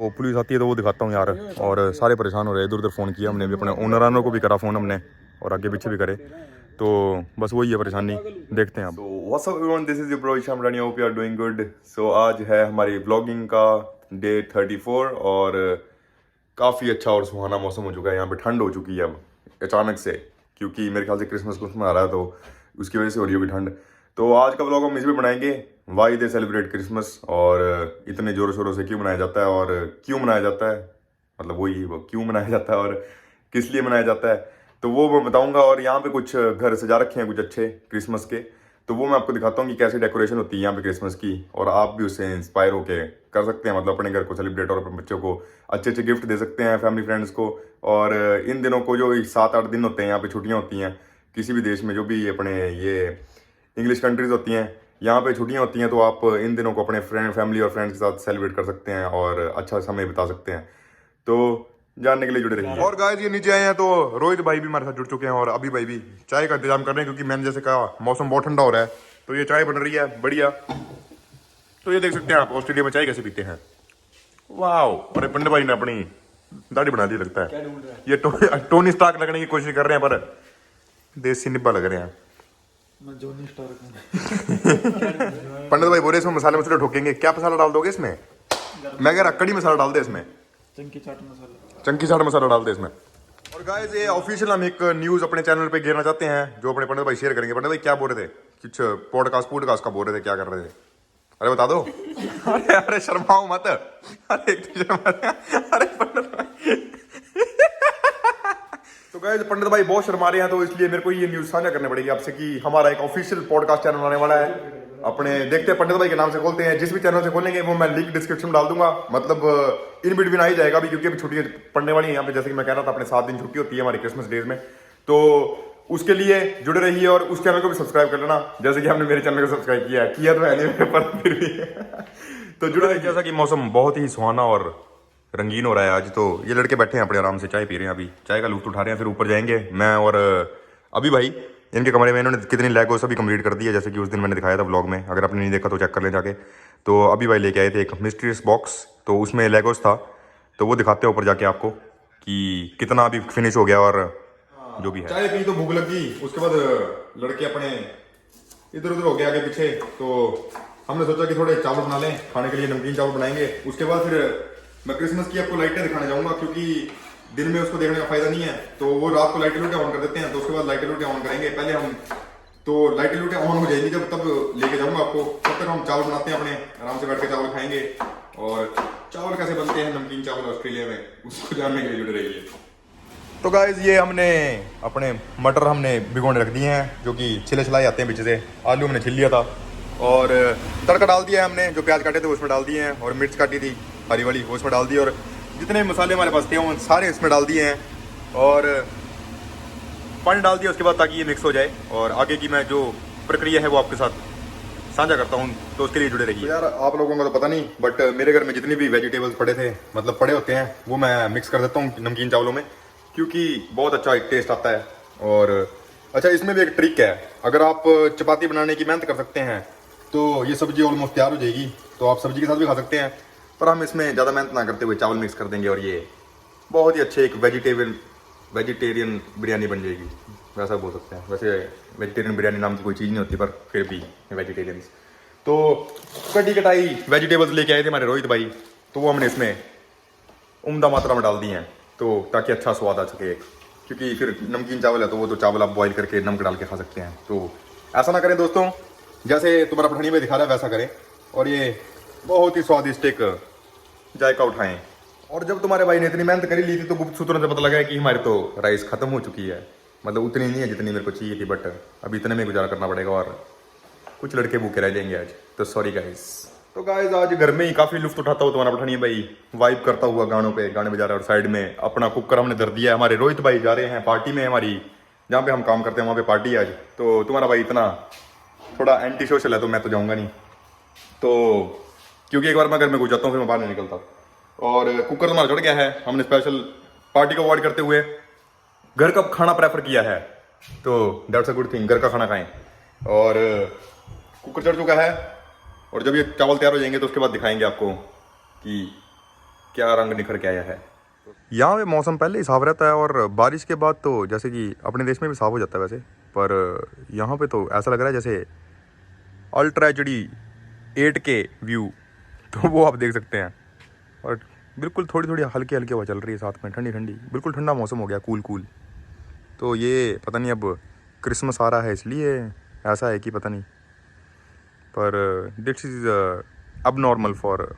वो पुलिस आती है तो वो दिखाता हूँ यार। और सारे परेशान हो रहे हैं, इधर उधर फ़ोन किया हमने भी, अपने ओनरानों को भी करा फ़ोन हमने, और आगे पीछे भी करे, तो बस वही है परेशानी। देखते हैं अब। What's up everyone, this is your bro Hisham Rani, hope you are doing good. So आज है हमारी व्लॉगिंग का डे 34 और काफ़ी अच्छा और सुहाना मौसम हो चुका है। यहाँ पे ठंड हो चुकी है अब अचानक से, क्योंकि मेरे ख्याल से क्रिसमस आ रहा है तो उसकी वजह से हो रही होगी ठंड। तो आज का व्लॉग हम इसमें बनाएंगे, वाई दे सेलिब्रेट क्रिसमस, और इतने ज़ोरों शोरों से क्यों मनाया जाता है और क्यों मनाया जाता है, मतलब वही वो क्यों मनाया जाता है और किस लिए मनाया जाता है, तो वो मैं बताऊंगा। और यहाँ पे कुछ घर सजा रखे हैं कुछ अच्छे क्रिसमस के, तो वो मैं आपको दिखाता हूँ कि कैसे डेकोरेशन होती है यहाँ पे क्रिसमस की, और आप भी उससे इंस्पायर होके कर सकते हैं, मतलब अपने घर को सेलिब्रेट और अपने बच्चों को अच्छे अच्छे गिफ्ट दे सकते हैं, फैमिली फ्रेंड्स को। और इन दिनों को जो 7-8 दिन होते हैं यहाँ पे छुट्टियाँ होती हैं किसी भी देश में, जो भी अपने ये इंग्लिश कंट्रीज होती हैं, यहाँ पे छुट्टियाँ होती हैं, तो आप इन दिनों को अपने फ्रेंड फैमिली और फ्रेंड्स के साथ सेलिब्रेट कर सकते हैं और अच्छा समय बिता सकते हैं। तो जानने के लिए जुड़े रहिए। और गाइस ये नीचे आए हैं तो रोहित भाई भी हमारे साथ जुड़ चुके हैं और अभी भाई भी चाय का इंतजाम कर रहे हैं, क्योंकि मैंने जैसे कहा मौसम बहुत ठंडा हो रहा है, तो ये चाय बन रही है बढ़िया। तो ये देख सकते हैं आप ऑस्ट्रेलिया में चाय कैसे पीते हैं। वाह, अरे पंडित भाई ने अपनी दाढ़ी बना दी लगता है। ये टोनी स्टार्क लगने की कोशिश कर रहे हैं, पर देसी निब्बा लग रहे हैं। जोनी स्टार पंडित भाई बोले इसमें मसाले मसाले ठोकेंगे, क्या मसाला डाल दोगे इसमें? मैं कह रहा कड़ी मसाला डाल दे इसमें, चंकी चाट मसाला डाल दे इसमें। और गाइस ये ऑफिशियल हम एक न्यूज अपने चैनल पे घेरना चाहते हैं, जो अपने पंडित भाई शेयर करेंगे। पंडित भाई क्या बोल रहे थे? कुछ पॉडकास्ट का बोल रहे थे, क्या कर रहे थे? अरे बता दो। अरे अरे शर्माओ मत, अरे एक तो शर्मा, अरे पंडित भाई। तो गाइस पंडित भाई बहुत शर्मा रहे हैं, तो इसलिए मेरे को ये न्यूज साझा करनी पड़ेगी आपसे कि हमारा एक ऑफिशियल पॉडकास्ट चैनल आने वाला है अपने। देखते हैं पंडित भाई के नाम से खोलते हैं, जिस भी चैनल से खोलेंगे वो मैं लिंक डिस्क्रिप्शन में डाल दूंगा, मतलब इन बिटवीन आ ही जाएगा अभी, क्योंकि अभी छुट्टियां पड़ने वाली है यहाँ पे। जैसे कि मैं कह रहा था अपने 7 दिन छुट्टी होती है हमारी क्रिसमस डेज में, तो उसके लिए जुड़े रहिए और उस चैनल को भी सब्सक्राइब कर लेना, जैसे कि आपने मेरे चैनल को सब्सक्राइब किया तो है नहीं, पर फिर भी तो जुड़े रहिए। जैसा कि मौसम बहुत ही सुहाना और रंगीन हो रहा है आज, तो ये लड़के बैठे हैं अपने आराम से चाय पी रहे हैं, अभी चाय का लुत्फ उठा रहे हैं। फिर ऊपर जाएंगे मैं और अभी भाई, इनके कमरे में इन्होंने कितनी लेगो सभी कंप्लीट कर दी है, जैसे कि उस दिन मैंने दिखाया था व्लॉग में। अगर आपने नहीं देखा तो चेक कर लें जाके। तो अभी भाई लेके आए थे एक मिस्टीरियस बॉक्स, तो उसमें लेगोस था, तो वो दिखाते हैं ऊपर जाके आपको कि कितना अभी फिनिश हो गया और जो भी है। चाय पी तो भूख लगी, उसके बाद लड़के अपने इधर उधर हो गए आगे पीछे, तो हमने सोचा कि थोड़े चावल बना लें खाने के लिए, नमकीन चावल बनाएंगे। उसके बाद फिर मैं क्रिसमस की आपको लाइटें दिखाने जाऊंगा, क्योंकि दिन में उसको देखने का फायदा नहीं है, तो वो रात को लाइटें लूटें ऑन कर देते हैं, तो उसके बाद लाइटें लूटें ऑन करेंगे। पहले हम तो लाइटें लूटें ऑन हो जाएंगी जब, तब लेके जाऊंगा आपको। तब तक हम चावल बनाते हैं अपने, आराम से बैठ के चावल खाएंगे। और चावल कैसे बनते हैं नमकीन चावल ऑस्ट्रेलिया में, उसको जानने के लिए जुड़े रहिए। तो गाइस ये हमने अपने मटर हमने भिगोने रख दिए हैं, जो कि छिले छिलाए आते हैं पीछे से। आलू हमने छिल लिया था और तड़का डाल दिया है हमने, जो प्याज काटे थे उसमें डाल दिए हैं, और मिर्च काटी थी हरी वाली वो उसमें डाल दी, और जितने मसाले हमारे पास थे वो सारे इसमें डाल दिए हैं, और पानी डाल दिया उसके बाद, ताकि ये मिक्स हो जाए। और आगे की मैं जो प्रक्रिया है वो आपके साथ साझा करता हूँ, तो उसके लिए जुड़े रहिए। यार आप लोगों को तो पता नहीं, बट मेरे घर में जितनी भी वेजिटेबल्स पड़े थे, मतलब पड़े होते हैं, वो मैं मिक्स कर देता हूँ नमकीन चावलों में, क्योंकि बहुत अच्छा एक टेस्ट आता है। और अच्छा इसमें भी एक ट्रिक है, अगर आप चपाती बनाने की मेहनत कर सकते हैं तो ये सब्जी ऑलमोस्ट तैयार हो जाएगी, तो आप सब्जी के साथ भी खा सकते हैं। पर हम इसमें ज़्यादा मेहनत ना करते हुए चावल मिक्स कर देंगे, और ये बहुत ही अच्छे एक वेजिटेरियन बिरयानी बन जाएगी, वैसा बोल सकते हैं। वैसे वेजिटेरियन बिरयानी नाम की कोई चीज़ नहीं होती, पर फिर भी वेजिटेरियंस। तो कटी कटाई वेजिटेबल्स लेके आए थे हमारे रोहित भाई, तो वो हमने इसमें उम्दा मात्रा में डाल दी हैं, तो ताकि अच्छा स्वाद आ सके। क्योंकि फिर नमकीन चावल है, तो वो तो चावल आप बॉईल करके नमक डाल के खा सकते हैं, तो ऐसा ना करें दोस्तों, जैसे तुम्हारा पठानी में दिखा रहा है वैसा करें, और ये बहुत ही स्वादिष्ट एक जायका उठाएं। और जब तुम्हारे भाई ने इतनी मेहनत करी ली थी, तो गुप्त सूत्रों से पता लगा है कि हमारी तो राइस खत्म हो चुकी है, मतलब उतनी नहीं है जितनी मेरे को चाहिए थी, बट अभी इतने में गुजारा करना पड़ेगा, और कुछ लड़के भूखे रह जाएंगे आज, तो सॉरी गाइस। तो गाइस आज घर में ही काफ़ी लुफ्त उठाता हूँ तुम्हारा पठानी भाई, वाइब करता हुआ गानों पे गाने बजा रहा है, और साइड में अपना कुकर हमने धर दिया है। हमारे रोहित भाई जा रहे हैं पार्टी में, हमारी जहाँ पे हम काम करते हैं वहाँ पे पार्टी है आज, तो तुम्हारा भाई इतना थोड़ा एंटी सोशल है, तो मैं तो जाऊँगा नहीं, तो क्योंकि एक बार मैं घर में घुस जाता हूँ फिर मैं बाहर नहीं निकलता। और कुकर हमारा चढ़ गया है, हमने स्पेशल पार्टी को अवॉइड करते हुए घर का खाना प्रेफर किया है, तो दैट्स अ गुड थिंग, घर का खाना खाएं। और कुकर चढ़ चुका है, और जब ये चावल तैयार हो जाएंगे तो उसके बाद दिखाएंगे आपको कि क्या रंग निखर के आया है। यहाँ पे मौसम पहले ही साफ रहता है और बारिश के बाद तो जैसे कि अपने देश में भी साफ हो जाता है वैसे, पर यहाँ पे तो ऐसा लग रहा है जैसे अल्ट्रा एचडी 8K व्यू, तो वो आप देख सकते हैं। और बिल्कुल थोड़ी थोड़ी हल्की हल्की हवा चल रही है साथ में, ठंडी ठंडी, बिल्कुल ठंडा मौसम हो गया, कूल कूल। तो ये पता नहीं अब क्रिसमस आ रहा है इसलिए ऐसा है कि पता नहीं, पर दिस इज़ अब नॉर्मल फॉर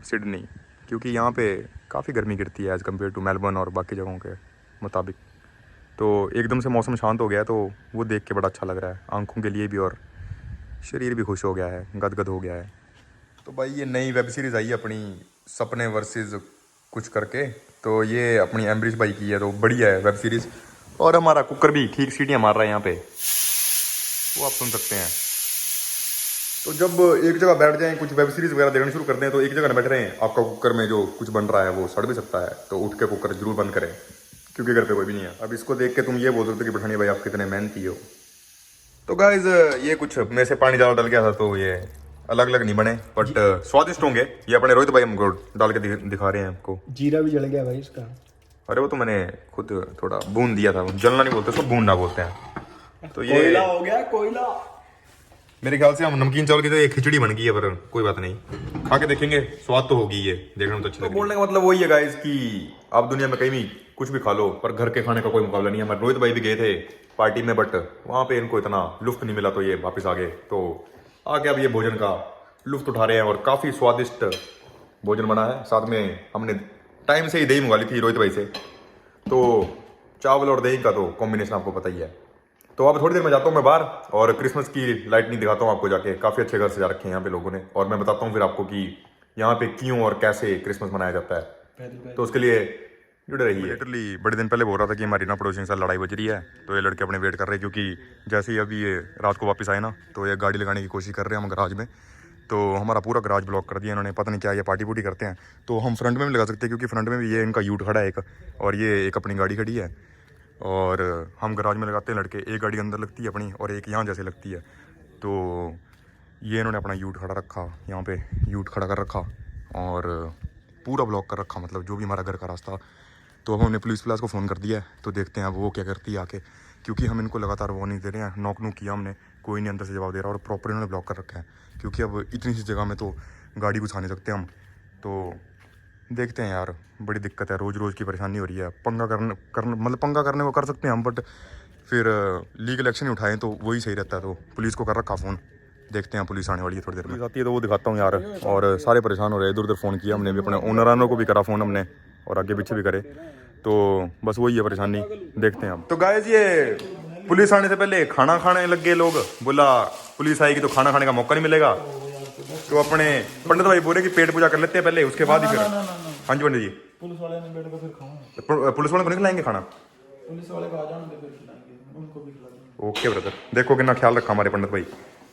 सिडनी, क्योंकि यहाँ पे काफ़ी गर्मी गिरती है एज़ कम्पेयर टू मेलबर्न और बाकी जगहों के मुताबिक। तो एकदम से मौसम शांत हो गया है, तो वो देख के बड़ा अच्छा लग रहा है आंखों के लिए भी, और शरीर भी खुश हो गया है, गदगद हो गया है। तो भाई ये नई वेब सीरीज़ आई है अपनी, सपने वर्सेस कुछ करके, तो ये अपनी एम्बरिश भाई की है, तो बढ़िया है वेब सीरीज़। और हमारा कुकर भी ठीक सीटियाँ मार रहा है यहाँ पे, वो आप सुन सकते हैं। तो जब एक जगह बैठ जाएं, कुछ वेब सीरीज़ वगैरह देखना शुरू कर दें, तो एक जगह न बैठ रहे हैं, आपका कुकर में जो कुछ बन रहा है वो सड़ भी सकता है, तो उठ के कुकर जरूर बंद करें, क्योंकि घर पे कोई भी नहीं है। अब इसको देख के तुम ये बोल सकते हो कि पठानी भाई आप कितने मेहनती हो। तो गाइज ये कुछ में से पानी ज़्यादा डल गया था, तो ये अलग अलग नहीं बने, बट स्वादिष्ट होंगे। ये अपने रोहित भाई हमको डाल के दिखा रहे हैं आपको। जीरा भी जल गया भाई इसका। अरे वो तो मैंने खुद थोड़ा भून दिया था, जलना नहीं बोलते उसको, भूनना बोलते हैं। तो ये कोयला हो गया, कोयला। मेरे ख्याल से हम नमकीन चावल की तो एक खिचड़ी बन गई है, पर कोई बात नहीं, खा के देखेंगे, स्वाद तो होगी, ये देखने में तो अच्छा। तो बोलने का मतलब वही है गाइस कि आप दुनिया में कहीं भी कुछ भी खा लो, पर घर के खाने का कोई मुकाबला नहीं है। हमारे रोहित भाई भी गए थे पार्टी में, बट वहाँ पे इनको इतना लुफ्त नहीं मिला, तो ये वापस आ गए। तो आगे अब ये भोजन का लुफ्त उठा रहे हैं, और काफ़ी स्वादिष्ट भोजन बना है। साथ में हमने टाइम से ही दही मंगा ली थी रोहित भाई से, तो चावल और दही का तो कॉम्बिनेशन आपको पता ही है। तो अब थोड़ी देर में जाता हूँ मैं बाहर, और क्रिसमस की लाइटनिंग दिखाता हूँ आपको जाके। काफ़ी अच्छे घर सजा रखे हैं यहाँ पे लोगों ने, और मैं बताता हूँ फिर आपको कि यहाँ पे क्यों और कैसे क्रिसमस मनाया जाता है। तो उसके लिए जुड़े रहिए। लिटरली बड़े दिन पहले बोल रहा था कि हमारी ना पड़ोसियों के साथ लड़ाई बज रही है, तो ये लड़के अपने वेट कर रहे हैं, क्योंकि जैसे ही अभी ये रात को वापस आए ना, तो ये गाड़ी लगाने की कोशिश कर रहे हैं हम गराज में। तो हमारा पूरा गराज ब्लॉक कर दिया इन्होंने, पता नहीं क्या ये पार्टी पुर्टी करते हैं। तो हम फ्रंट में भी लगा सकते हैं, क्योंकि फ्रंट में भी ये इनका यूट खड़ा है एक, और ये एक अपनी गाड़ी खड़ी है, और हम गराज में लगाते हैं लड़के। एक गाड़ी अंदर लगती है अपनी, और एक यहाँ जैसे लगती है। तो ये इन्होंने अपना यूट खड़ा रखा, यहाँ पे यूट खड़ा कर रखा, और पूरा ब्लॉक कर रखा, मतलब जो भी हमारा घर का रास्ता। तो हमने पुलिस को फ़ोन कर दिया है, तो देखते हैं अब वो क्या करती है आके, क्योंकि हम इनको लगातार वार्निंग दे रहे हैं, नॉक किया हमने, कोई नहीं अंदर से जवाब दे रहा, और प्रॉपर इन्होंने ब्लॉक कर रखा है, क्योंकि अब इतनी सी जगह में तो गाड़ी घुसा नहीं सकते हम। तो देखते हैं यार, बड़ी दिक्कत है, रोज़ रोज़ की परेशानी हो रही है। पंगा मतलब पंगा करने को कर सकते हैं हम, बट फिर लीगल एक्शन ही उठाएं तो वही सही रहता है। तो पुलिस को कर रखा फ़ोन, देखते हैं पुलिस आने वाली है थोड़ी देर में। आती है तो वो दिखाता हूँ यार। और सारे परेशान हो रहे हैं, इधर उधर फ़ोन किया हमने भी, अपने ओनरानों को भी करा फ़ोन हमने, और आगे पीछे भी करे। तो बस वही है परेशानी, देखते हैं अब। तो गाइस ये पुलिस आने से पहले खाना खाने लग गए लोग, बोला पुलिस आएगी तो खाना खाने का मौका नहीं मिलेगा। तो अपने पंडित भाई बोले कि पेट पूजा कर लेते हैं पहले, उसके बाद ही फिर। हाँ जी पंडित जी। पुलिस वाले ने बैठ कर फिर खाऊंगा। पुलिस वाले को नहीं खिलाएंगे खाना? पुलिस वाले को आ जाने फिर खिलाएंगे, उनको भी खिला देंगे। ओके ब्रदर, देखो कितना ख्याल रखा हमारे पंडित भाई।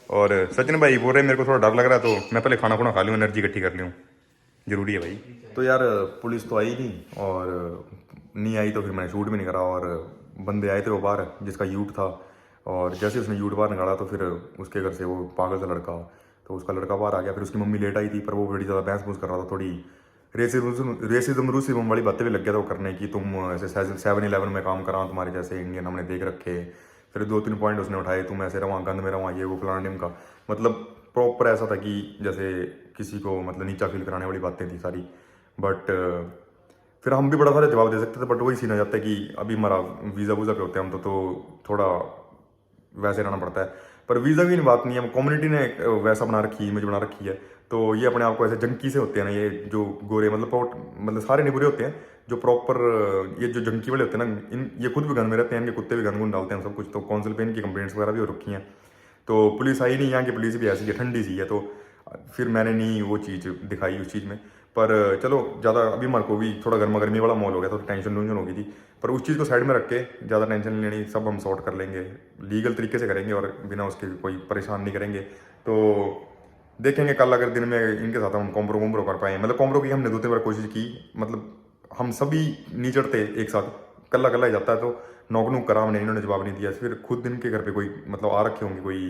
और सचिन भाई बोल रहे मेरे को थोड़ा डर लग रहा है, तो मैं पहले खाना खुना खा लूँ, एनर्जी इकट्ठी कर लूँ, जरूरी है भाई। तो यार पुलिस तो आई नहीं, और नहीं आई तो फिर मैंने शूट भी नहीं करा। और बंदे आए थे वो बाहर, जिसका यूट था, और जैसे उसने यूट बाहर निकाला तो फिर उसके घर से वो पागल सा लड़का, तो उसका लड़का बाहर आ गया। फिर उसकी मम्मी लेट आई थी, पर वो बड़ी ज़्यादा बहस बूस कर रहा था, थोड़ी रेसिज्म वाली बातें भी लग गया था वो करने की, तुम ऐसे 7-11 में काम करा, तुम्हारे जैसे इंडियन हमने देख रखे। फिर 2-3 पॉइंट उसने उठाए, तुम ऐसे रवा गंद में रवा, ये वो प्लानिंग का, मतलब प्रॉपर ऐसा था कि जैसे किसी को मतलब नीचा फील कराने वाली बातें थी सारी। बट फिर हम भी बड़ा सारा जवाब दे सकते थे, बट वही सीन आ जाता है कि अभी हमारा वीज़ा वूज़ा पे होते हैं हम, तो थोड़ा वैसे रहना पड़ता है। पर वीज़ा की बात नहीं है, कम्युनिटी ने वैसा बना रखी है, इमेज बना रखी है। तो ये अपने आप को ऐसे जंकी से होते हैं ना, ये जो गोरे मतलब सारे नहीं बुरे होते हैं, जो प्रॉपर ये जो जंकी वाले होते हैं ना, ये खुद भी गन में रहते हैं, इनके कुत्ते भी गन डालते हैं सब कुछ। तो काउंसिल पे इनकी कंप्लेंट्स वगैरह भी हो रखी हैं। तो पुलिस आई नहीं, यहाँ की पुलिस भी ऐसी है, ठंडी सी है। तो फिर मैंने नहीं वो चीज़ दिखाई उस चीज़ में। पर चलो ज़्यादा अभी हमारे को भी थोड़ा गर्मा गर्मी वाला माहौल हो गया, तो टेंशन हो गई थी। पर उस चीज़ को साइड में रख के ज़्यादा टेंशन नहीं लेनी, सब हम सॉर्ट कर लेंगे, लीगल तरीके से करेंगे, और बिना उसके कोई परेशान नहीं करेंगे। तो देखेंगे कल अगर दिन में इनके साथ हम कॉम्प्रो कर पाए, मतलब कॉम्प्रो की हमने 2-3 बार कोशिश की, मतलब हम सभी नहीं चढ़ते एक साथ, कल्ला कल्ला ही जाता है। तो नॉक करा हमने, इन्होंने जवाब नहीं दिया। फिर खुद इनके घर पे कोई मतलब आ रखे होंगे, कोई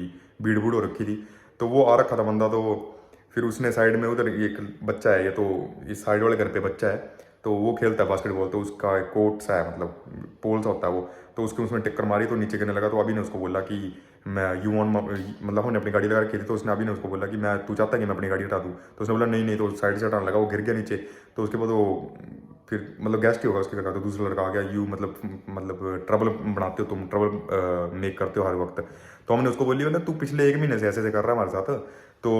भीड़ भूड़ हो रखी थी, तो वो आ रखा था बंदा। तो फिर उसने साइड में उधर एक बच्चा है, ये तो इस साइड वाले घर पे बच्चा है, तो वो खेलता है बास्केटबॉल, तो उसका कोर्ट सा है, मतलब पोल सा होता है वो, तो उसके उसमें टक्कर मारी तो नीचे गिरने लगा। तो अभी ने उसको बोला कि मैं यू ऑन, मतलब हमने अपनी गाड़ी लगा रखी थी, तो उसने अभी ने उसको बोला कि मैं, तू चाहता है कि मैं अपनी गाड़ी हटा दूँ? तो उसने बोला नहीं नहीं, तो साइड से हटाने लगा, वो गिर गया नीचे। तो उसके बाद वो फिर मतलब गेस्ट ही होगा उसके घर का, तो दूसरा लड़का आ गया, यू मतलब ट्रबल बनाते हो तुम, ट्रबल मेक करते हो हर वक्त। तो हमने उसको बोली ना, तू पिछले 1 महीने से ऐसे कर रहा है हमारे साथ, तो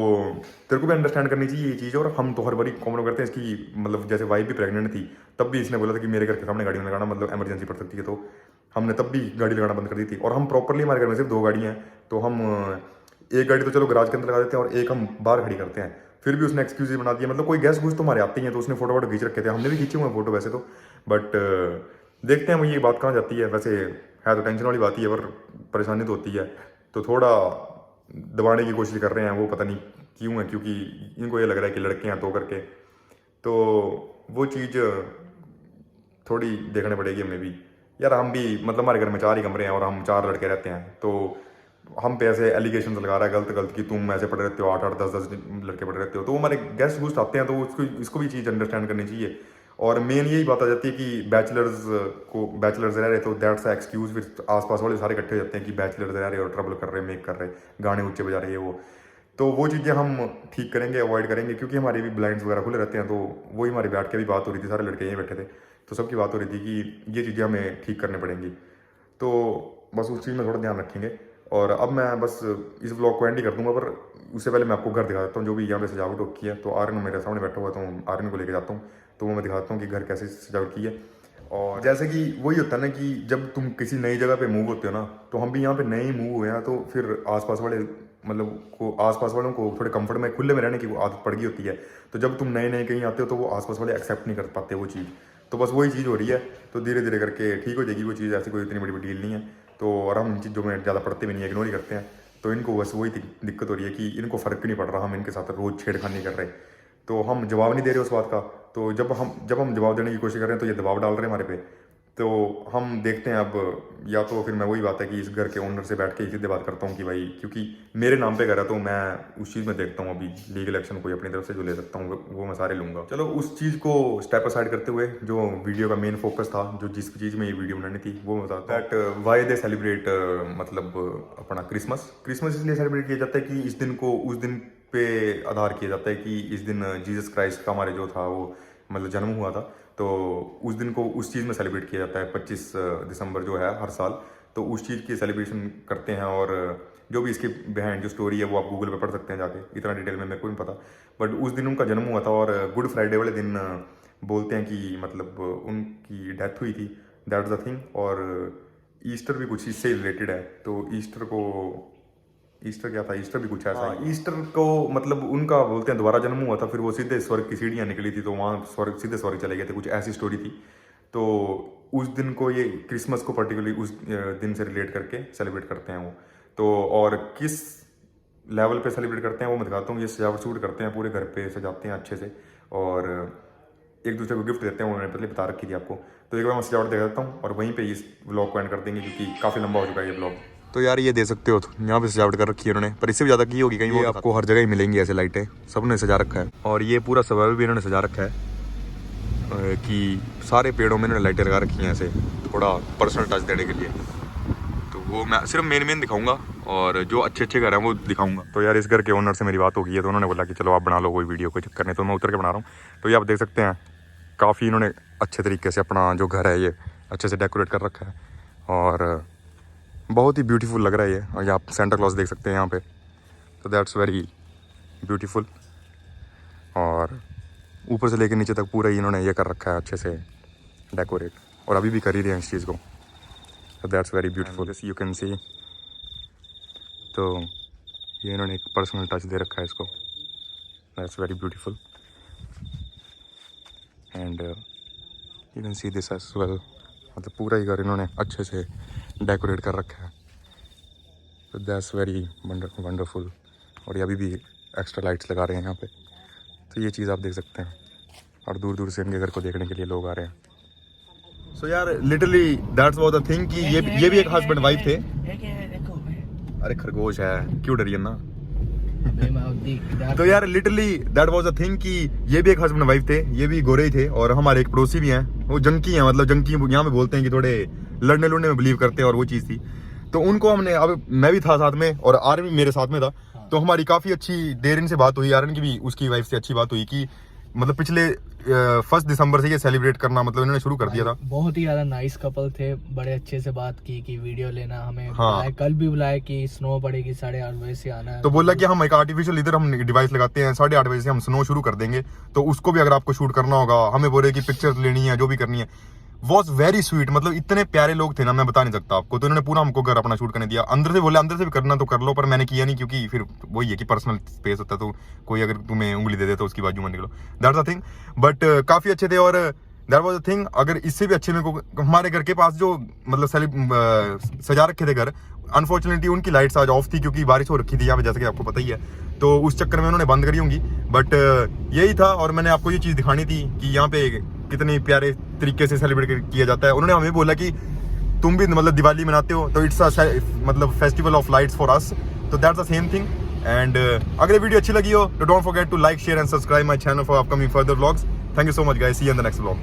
तेरे को भी अंडरस्टैंड करनी चाहिए ये चीज़। और हम तो हर बारी कॉमन करते हैं इसकी, मतलब जैसे वाइफ भी प्रेग्नेंट थी, तब भी इसने बोला था कि मेरे घर के सामने गाड़ी में लगाना, मतलब इमरजेंसी पड़ सकती है, तो हमने तब भी गाड़ी लगाना बंद कर दी थी। और हम प्रॉपरली, हमारे घर में सिर्फ 2 गाड़ियाँ हैं, तो हम एक गाड़ी तो चलो गराज के अंदर लगा देते हैं और एक हम बाहर खड़ी करते हैं। फिर भी उसने एक्सक्यूज बना दिया, मतलब कोई गेस्ट गुस्ट तो हमारे आते ही हैं, तो उसने फोटो वोटो खींच रखे थे, हमने भी खींचे हुए हैं फोटो वैसे तो, बट देखते हैं वो ये बात कहाँ जाती है। वैसे है तो टेंशन वाली बात ही है, पर परेशानी तो होती है, तो थोड़ा दबाने की कोशिश कर रहे हैं, वो पता नहीं क्यों है, क्योंकि इनको ये लग रहा है कि लड़के हैं तो करके, तो वो चीज़ थोड़ी देखने पड़ेगी हमें भी यार। हम भी मतलब हमारे घर में 4 ही कमरे हैं और हम 4 लड़के रहते हैं, तो हम पे ऐसे एलिगेशन लगा रहा है गलत गलत कि तुम ऐसे पढ़े रहते हो, 8-8 10-10 लड़के पढ़े रहते हो, तो हमारे गेस्ट गुस्ट आते हैं, तो उसको इसको भी चीज़ अंडरस्टैंड करनी चाहिए। और मेन यही बात आ जाती है कि बैचलर्स रह रहे, तो दैट्स अ एक्सक्यूज। फिर आसपास वाले सारे इकट्ठे हो जाते हैं कि बैचलर्स रह रहे और ट्रबल कर रहे, मेक कर रहे, गाने ऊँचे बजा रहे, वो वो चीज़ें हम ठीक करेंगे, अवॉइड करेंगे, क्योंकि हमारे भी ब्लाइंड्स वगैरह खुले रहते हैं। तो वही हमारी बैठ के भी बात हो रही थी, सारे लड़के यहीं बैठे थे, तो सबकी बात हो रही थी कि ये चीज़ें हमें ठीक करनी पड़ेंगी, तो बस उस चीज़ में थोड़ा ध्यान रखेंगे। और अब मैं बस इस व्लॉग को एंड ही कर दूंगा, पर उससे पहले मैं आपको घर दिखा देता हूँ, जो भी यहाँ पे सजावट की है। तो आर्यन मेरे सामने बैठा हुआ, तो आर्यन को लेकर जाता हूँ, तो वो मैं दिखाता हूँ कि घर कैसे सजावट की है। और जैसे कि वही होता है ना कि जब तुम किसी नई जगह पे मूव होते हो ना, तो हम भी यहाँ पे नए मूव हुए हैं, तो फिर आसपास वाले आसपास वालों को थोड़े कंफर्ट में, खुले में रहने की आदत पड़ गई होती है। तो जब तुम नए नए कहीं आते हो, तो वो आसपास वाले एक्सेप्ट नहीं कर पाते वो चीज़, तो बस वही चीज़ हो रही है। तो धीरे धीरे करके ठीक हो जाएगी वो चीज़, ऐसी कोई इतनी बड़ी डील नहीं है। तो और हम इन चीज़ों में ज़्यादा पढ़ते भी नहीं, इग्नोर ही करते हैं। तो इनको बस वही दिक्कत हो रही है कि इनको फ़र्क नहीं पड़ रहा, हम इनके साथ रोज़ छेड़खानी कर रहे, तो हम जवाब नहीं दे रहे उस बात का। तो जब हम जवाब देने की कोशिश कर रहे हैं, तो ये दबाव डाल रहे हैं हमारे पे। तो हम देखते हैं अब, या तो फिर मैं वही बात है कि इस घर के ओनर से बैठ के सीधे बात करता हूँ कि भाई, क्योंकि मेरे नाम पे घर है, तो मैं उस चीज़ में देखता हूँ अभी लीगल एक्शन कोई अपनी तरफ से जो ले सकता हूँ वो मैं सारे लूँगा। चलो उस चीज़ को स्टेप असाइड करते हुए, जो वीडियो का मेन फोकस था, जो जिस चीज़ में ये वीडियो बनानी थी, वो मैं बताता हूँ। दैट वाई दे सेलिब्रेट मतलब अपना क्रिसमस इसलिए सेलिब्रेट किया जाता है कि इस दिन को उस दिन पे आधार किया जाता है कि इस दिन जीसस क्राइस्ट का हमारे जो था वो मतलब जन्म हुआ था, तो उस दिन को उस चीज़ में सेलिब्रेट किया जाता है। 25 दिसंबर जो है हर साल, तो उस चीज़ की सेलिब्रेशन करते हैं। और जो भी इसके बिहाइंड जो स्टोरी है वो आप गूगल पे पढ़ सकते हैं जाके, इतना डिटेल में मेरे को नहीं पता, बट उस दिन उनका जन्म हुआ था। और गुड फ्राइडे वाले दिन बोलते हैं कि मतलब उनकी डेथ हुई थी, दैट इज़ द थिंग। और ईस्टर भी कुछ इससे रिलेटेड है, तो ईस्टर क्या था, ईस्टर भी कुछ ऐसा है। ईस्टर को मतलब उनका बोलते हैं दोबारा जन्म हुआ था, फिर वो सीधे स्वर्ग की सीढ़ियाँ निकली थी, तो वहाँ सीधे स्वर्ग चले गए थे, कुछ ऐसी स्टोरी थी। तो उस दिन को ये क्रिसमस को पर्टिकुलरली उस दिन से रिलेट करके सेलिब्रेट करते हैं वो। तो और किस लेवल पे सेलिब्रेट करते हैं वो मैं दिखाता हूँ। ये सजावट शूट करते हैं, पूरे घर पे सजाते हैं अच्छे से, और एक दूसरे को गिफ्ट देते हैं, उन्होंने पहले बता रखी थी आपको। तो एक बार मैं सजावट दिखा देता हूँ और वहीं पे इस व्लॉग को एंड कर देंगे, क्योंकि काफ़ी लंबा हो चुका है ये व्लॉग। तो यार ये दे सकते हो, तो यहाँ पे सजावट कर रखी है उन्होंने, पर इससे भी ज़्यादा की होगी कहीं, वो आपको हर जगह ही मिलेंगी ऐसे लाइटें, सबने सजा रखा है। और ये पूरा सर्वाइवल भी इन्होंने सजा रखा है कि सारे पेड़ों में इन्होंने लाइटें लगा रखी हैं ऐसे, थोड़ा पर्सनल टच देने के लिए। तो वो मैं सिर्फ मेन दिखाऊंगा, और जो अच्छे घर हैं वो दिखाऊंगा। तो यार इस घर के ओनर से मेरी बात हो गई है, तो उन्होंने बोला कि चलो आप बना लो कोई वीडियो, कोई चक्कर नहीं, तो मैं उतर के बना रहा हूँ। तो ये आप देख सकते हैं, काफ़ी इन्होंने अच्छे तरीके से अपना जो घर है ये अच्छे से डेकोरेट कर रखा है, और बहुत ही ब्यूटीफुल लग रहा है ये। और ये आप सेंटा क्लॉज देख सकते हैं यहाँ पे, तो दैट्स वेरी ब्यूटीफुल। और ऊपर से लेकर नीचे तक पूरा ही इन्होंने ये कर रखा है अच्छे से डेकोरेट, और अभी भी कर ही रहे हैं इस चीज़ को, तो that's very beautiful, you can सी। तो ये इन्होंने एक पर्सनल टच दे रखा है इसको, that's very beautiful. And you can see this as well, मतलब पूरा ही घर इन्होंने अच्छे से डेकोरेट कर रखा है, तो दैट्स वेरी वंडरफुल। और ये अभी भी एक्स्ट्रा लाइट्स लगा रहे हैं यहाँ पे, तो ये चीज़ आप देख सकते हैं, और दूर दूर से इनके घर को देखने के लिए लोग आ रहे हैं। सो यार literally that's was the thing कि ये भी एक हस्बैंड वाइफ थे। अरे खरगोश है, क्यों डरिए ना। तो यार literally that was a thing कि ये भी एक हस्बैंड वाइफ थे, ये भी गोरे ही थे और हमारे एक पड़ोसी भी हैं, वो जंकी हैं, मतलब जंकी यहाँ पे बोलते हैं कि थोड़े लड़ने लुड़ने में बिलीव करते हैं और वो चीज़ थी। तो उनको हमने, अब मैं भी था साथ में और आर्यन भी मेरे साथ में था, तो हमारी काफ़ी अच्छी देर इनसे बात हुई, आर्यन की भी उसकी वाइफ से अच्छी बात हुई कि मतलब पिछले 1 दिसंबर से ये सेलिब्रेट करना मतलब इन्होंने शुरू कर दिया था। बहुत ही ज्यादा नाइस कपल थे, बड़े अच्छे से बात की कि वीडियो लेना, हमें हाँ। बुलाया, कल भी बुलाया कि स्नो पड़ेगी 8:30 बजे से आना है। तो बोला कि हम एक आर्टिफिशियल इधर हम डिवाइस लगाते हैं, 8:30 बजे से हम स्नो शुरू कर देंगे, तो उसको भी अगर आपको शूट करना होगा, हमें बोले कि पिक्चर्स लेनी है, जो भी करनी है। वॉज वेरी स्वीट, मतलब इतने प्यारे लोग थे ना, मैं बता नहीं सकता आपको। तो इन्होंने पूरा हमको घर अपना शूट करने दिया, अंदर से बोले अंदर से भी करना तो कर लो, पर मैंने किया नहीं क्योंकि फिर वही है कि पर्सनल स्पेस होता है, तो कोई अगर तुम्हें उंगली दे दे तो उसकी बाजू में निकलो, दैट्स अ थिंग। बट काफी अच्छे थे और दैट वाज अ थिंग। अगर इससे भी अच्छे मेरे को हमारे घर के पास जो मतलब सजा रखे थे घर, अनफॉर्चुनेटली उनकी लाइट्स आज ऑफ थी क्योंकि बारिश हो रखी थी यहाँ पे, जैसे कि आपको पता ही है, तो उस चक्कर में उन्होंने बंद करी होंगी। बट यही था और मैंने आपको ये चीज़ दिखानी थी कि यहाँ पे कितने प्यारे तरीके से सेलिब्रेट किया जाता है। उन्होंने हमें बोला कि तुम भी मतलब दिवाली मनाते हो तो इट्स मतलब festival of lights for us, तो that's the same thing. And अगर वीडियो अच्छी लगी हो तो don't forget to like share and subscribe my channel for upcoming further vlogs. Thank you so much guys, see you in the next vlog.